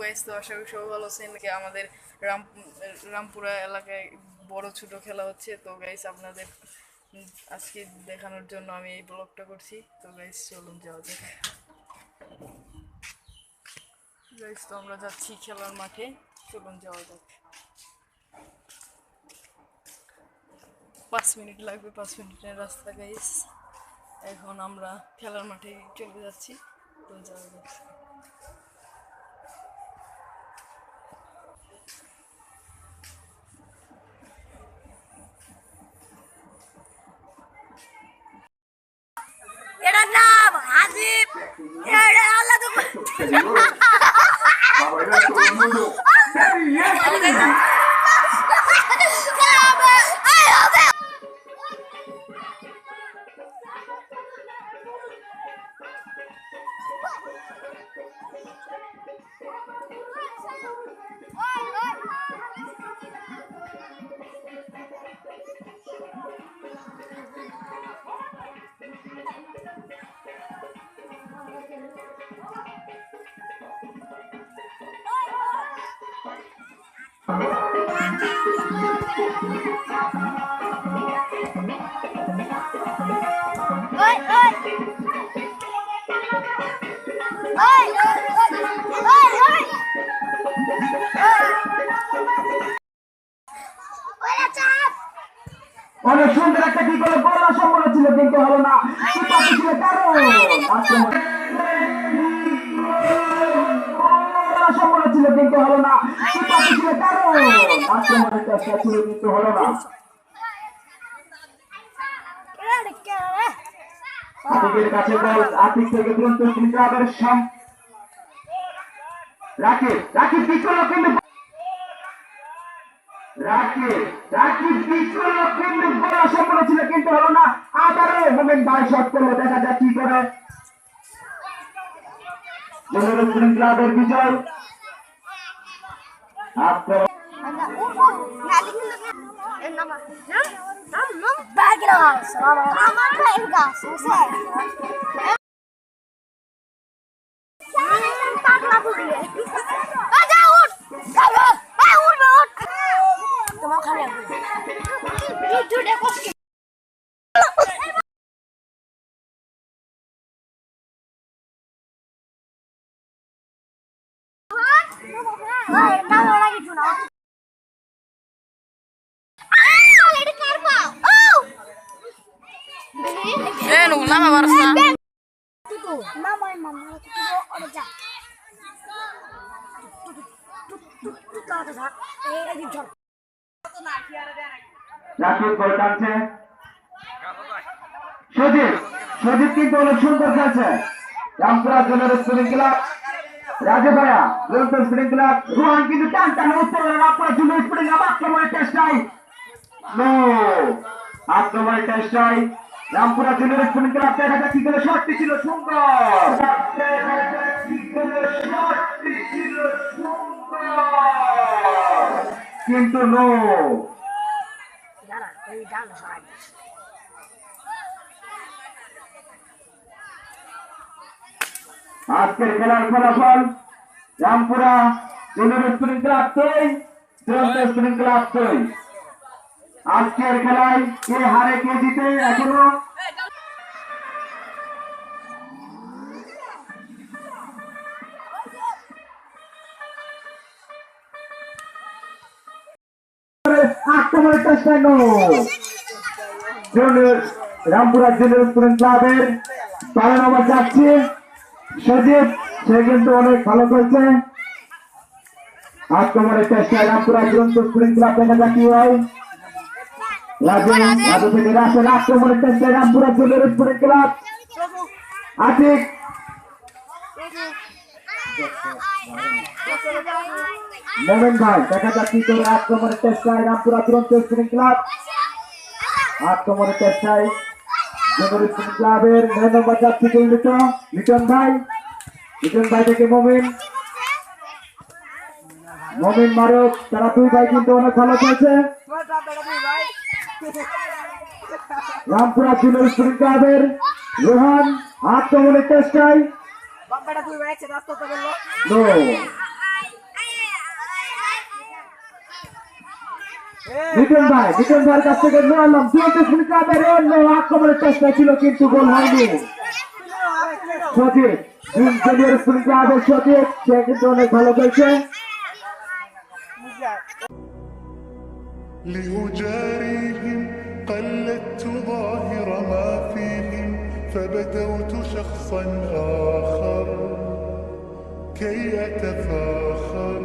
Guys, তো আশা করি সবাই ভালো আছেন। আমাদের রামপুরা এলাকায় বড় ছোট খেলা হচ্ছে। তো গাইস, আপনাদের আজকে দেখানোর জন্য আমি এই ব্লগটা করছি। তো গাইস, চলুন যাওয়া যাক। গাইস, তো আমরা যাচ্ছি খেলার মাঠে, চলুন যাওয়া যাক। 5 মিনিট লাগবে, 5 মিনিটের রাস্তা গাইস। এখন আমরা খেলার মাঠে চলে যাচ্ছি, তো যাওয়া যাক। এটার নাম হাজিব। এটা আল্লাহ তো অনেক সুন্দর একটা কি করে বলা সম্ভব ছিল, কিন্তু হলো না। সম্ভব ছিল, কিন্তু হলো না। আক্রমণের চেষ্টা ছিল, কিন্তু হলো না। আতিকের কাছে বল, আতিক থেকে তুরন্ত ক্লাবের রাকিব রাকিব পিছনে, কিন্তু সম্পূর্ণ ছিল, কিন্তু হলো না। আবারও মোমেন ভাই শট করলো, দেখা যাক কি করে। ক্লাবের বিজয়। Nama barusan. রাকিব বল টানছে, সজিব কিন্তু অনেক সুন্দর খেলছে। রামপুরা জেলার স্পোর্টিং ক্লাব, রাজু ভাইয়া স্পোর্টিং ক্লাব, রোহান কিন্তু টান টান উত্তর রামপুরা জেলার স্পোর্টিং ক্লাব। আক্রমণের চেষ্টায় রামপুরা জেলার স্পোর্টিং ক্লাব, দেখা যাক কি করে। শটটি ছিল সুন্দর, কিন্তু আজকের খেলার ফলাফল রামপুরা জেলার স্পোর্টিং ক্লাব 2, স্পোর্টিং ক্লাব 2। আজকের খেলায় কে হারে কে জিতে এখনো আক্রমণের চেষ্টায় রামপুরা জেলার স্পোর্টিং ক্লাবের 12 নম্বর যাচ্ছে সজিব, সে কিন্তু অনেক ভালো করছে। আক্রমণের চেষ্টায় রামপুরা স্পোর্টিং ক্লাব, দেখা যাক কি হয়। রাজু থেকে রাসেল, আক্রমণের চেষ্টায় রামপুরা জেলার স্পোর্টিং ক্লাব। আতিক মোমেন ভাই, দেখা যাক কি করে। আক্রমণের চেষ্টায় রামপুরা স্পোর্টিং ক্লাব, আক্রমণের চেষ্টায় স্পোর্টিং ক্লাবের 9 নম্বর যাত্রী লিটন ভাই থেকে মোমেন মারক, তারা 2 ভাই কিন্তু অনেক ভালো খেলছে। রামপুরা জেলার স্পোর্টিং ক্লাবের রোহান, আক্রমণের চেষ্টায় মিঠুন ভাইয়ের কাছ থেকে নিলাম দুরন্ত স্পোর্টিং ক্লাবের অন্য আক্রমণের চেষ্টা ছিল কিন্তু গোল হয়নি। সজীব জুনিয়র স্পোর্টিং ক্লাবের সজীব সে কিন্তু অনেক ভালো খেলছে। لأجاريهم قلدت ظاهر ما فيهم فبدوت شخصا آخر كي أتفاخر